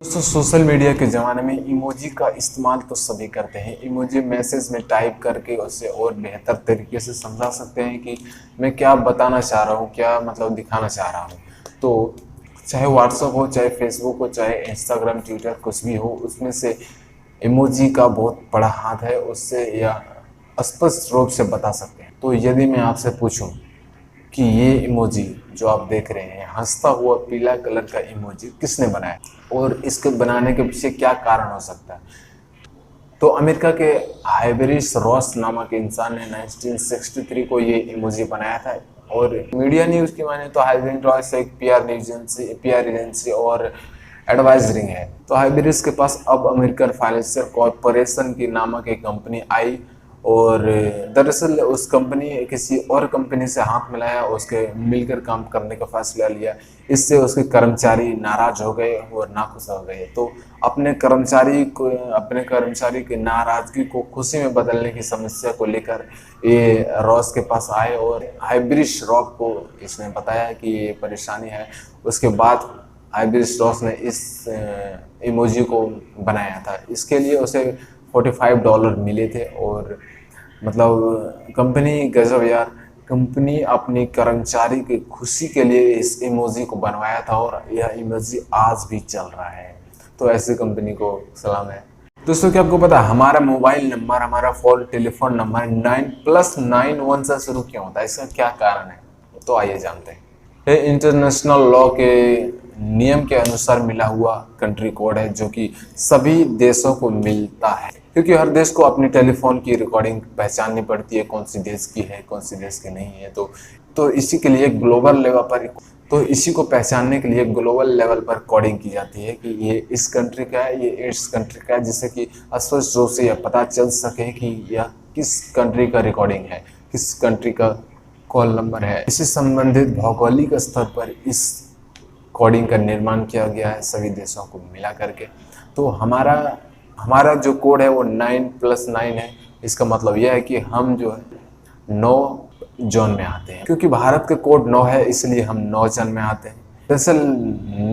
दोस्तों social media के ज़माने में इमोजी का इस्तेमाल तो सभी करते हैं। इमोजी मैसेज में टाइप करके उसे और बेहतर तरीके से समझा सकते हैं कि मैं क्या बताना चाह रहा हूँ, क्या मतलब दिखाना चाह रहा हूँ। तो चाहे व्हाट्सअप हो, चाहे फेसबुक हो, चाहे इंस्टाग्राम, ट्विटर, कुछ भी हो, उसमें से इमोजी का बहुत बड़ा हाथ है। उससे या स्पष्ट रूप से बता सकते हैं। तो यदि मैं आपसे पूछूं कि ये इमोजी जो आप देख रहे हैं, हंसता हुआ पीला कलर का इमोजी किसने बनाया और इसके बनाने के पीछे क्या कारण हो सकता है, तो अमेरिका के हाइबरिस रॉस नामक इंसान ने 1963 को ये इमोजी बनाया था। और मीडिया न्यूज़ की माने तो हाइबरिस रॉस एक पीआर एजेंसी और एडवाइजरिंग है। तो हाइबरिस के पास अब अमेरिकन फाइनेंशियल कॉरपोरेशन की नामक एक कंपनी आई और दरअसल उस कंपनी किसी और कंपनी से हाथ मिलाया, उसके मिलकर काम करने का फैसला लिया। इससे उसके कर्मचारी नाराज हो गए और नाखुश हो गए। तो अपने कर्मचारी की नाराजगी को खुशी में बदलने की समस्या को लेकर ये रॉस के पास आए और हाइब्रिश रॉक को इसने बताया कि ये परेशानी है। उसके बाद हाइब्रिश रॉस ने इस इमोजी को बनाया था। इसके लिए उसे $45 मिले थे। और मतलब कंपनी गजब यार, कंपनी अपनी कर्मचारी की खुशी के लिए इस इमोजी को बनवाया था और यह इमोजी आज भी चल रहा है। तो ऐसी कंपनी को सलाम है। दोस्तों क्या आपको पता है हमारा मोबाइल नंबर, हमारा फोन टेलीफोन नंबर 9+91 से शुरू क्यों होता है? इसका क्या कारण है? तो आइए जानते हैं। ये इंटरनेशनल लॉ के नियम के अनुसार मिला हुआ कंट्री कोड है, जो कि सभी देशों को मिलता है, क्योंकि हर देश को अपनी टेलीफोन की रिकॉर्डिंग पहचाननी पड़ती है, कौन सी देश की है, कौन सी देश की नहीं है। तो इसी के लिए ग्लोबल लेवल पर, तो इसी को पहचानने के लिए ग्लोबल लेवल पर कोडिंग की जाती है कि ये इस कंट्री का है, ये इस कंट्री का है, जिससे कि स्पष्ट रूप से यह पता चल सके कि यह किस कंट्री का रिकॉर्डिंग है, किस कंट्री का कॉल नंबर है। इससे संबंधित भौगोलिक स्तर पर इस कोडिंग का निर्माण किया गया है सभी देशों को मिला करके। तो हमारा हमारा जो कोड है वो 9+9 है। इसका मतलब यह है कि हम जो है 9 जोन में आते हैं। क्योंकि भारत का कोड 9 है, इसलिए हम 9 जोन में आते हैं। दरअसल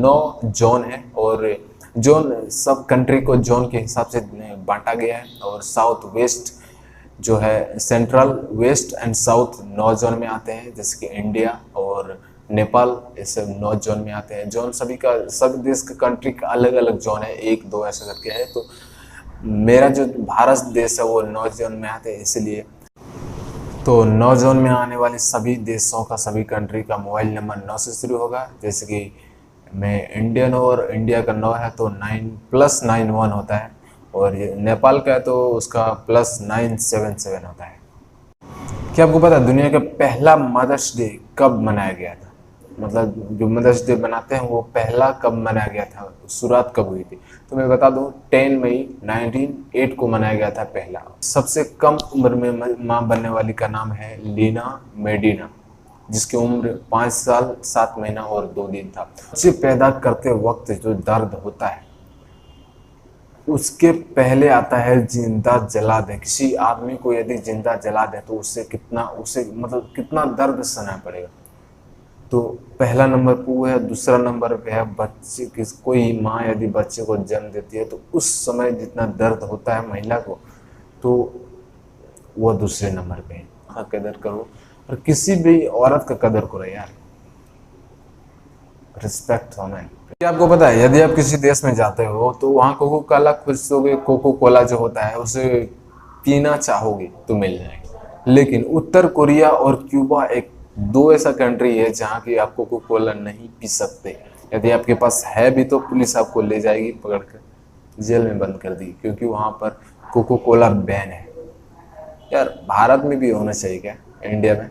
9 जोन है और जोन सब कंट्री को जोन के हिसाब से बांटा गया है। और साउथ वेस्ट जो है, central, west and south 9 zone में आते हैं, जैसे कि इंडिया और नेपाल, ये सब 9 जोन में आते हैं। जोन सभी देश के कंट्री का अलग अलग जोन है, 1 2 ऐसा करके है। तो मेरा जो भारत देश है वो 9 जोन में आते हैं, इसलिए तो 9 जोन में आने वाले सभी देशों का, सभी कंट्री का मोबाइल नंबर 9 से शुरू होगा। जैसे कि मैं इंडियन और इंडिया का 9 है तो 9+91 होता है। और ये नेपाल का है तो उसका +977 होता है। क्या आपको पता है दुनिया का पहला मदर्स डे कब मनाया गया था? मतलब जो मदर्स डे बनाते हैं वो पहला कब मनाया गया था, शुरुआत कब हुई थी? तो मैं बता दूं 10 मई 1908 को मनाया गया था पहला। सबसे कम उम्र में मां बनने वाली का नाम है लीना मेडिना, जिसकी उम्र 5 साल 7 महीना और 2 दिन था। बच्चे पैदा करते वक्त जो दर्द होता है उसके पहले आता है जिंदा जला दे। किसी आदमी को यदि जिंदा जला दे तो उसे मतलब कितना दर्द सहना पड़ेगा। तो पहला नंबर पे वो है। दूसरा नंबर पे है बच्चे की, कोई माँ यदि बच्चे को जन्म देती है तो उस समय जितना दर्द होता है महिला को, तो वो दूसरे नंबर पे है। हाँ, कदर करो और किसी भी औरत का कदर करो यार, रिस्पेक्ट हमें। क्या आपको पता है यदि आप किसी देश में जाते हो तो वहाँ कोको कोला खोजोगे, कोको कोला जो होता है उसे पीना चाहोगे तो मिल जाएगा। लेकिन उत्तर कोरिया और क्यूबा एक दो ऐसा कंट्री है जहाँ की आप कोको कोला नहीं पी सकते। यदि आपके पास है भी तो पुलिस आपको ले जाएगी पकड़ कर, जेल में बंद कर दी, क्योंकि वहाँ पर कोको कोला बैन है। यार भारत में भी होना चाहिए क्या, इंडिया में?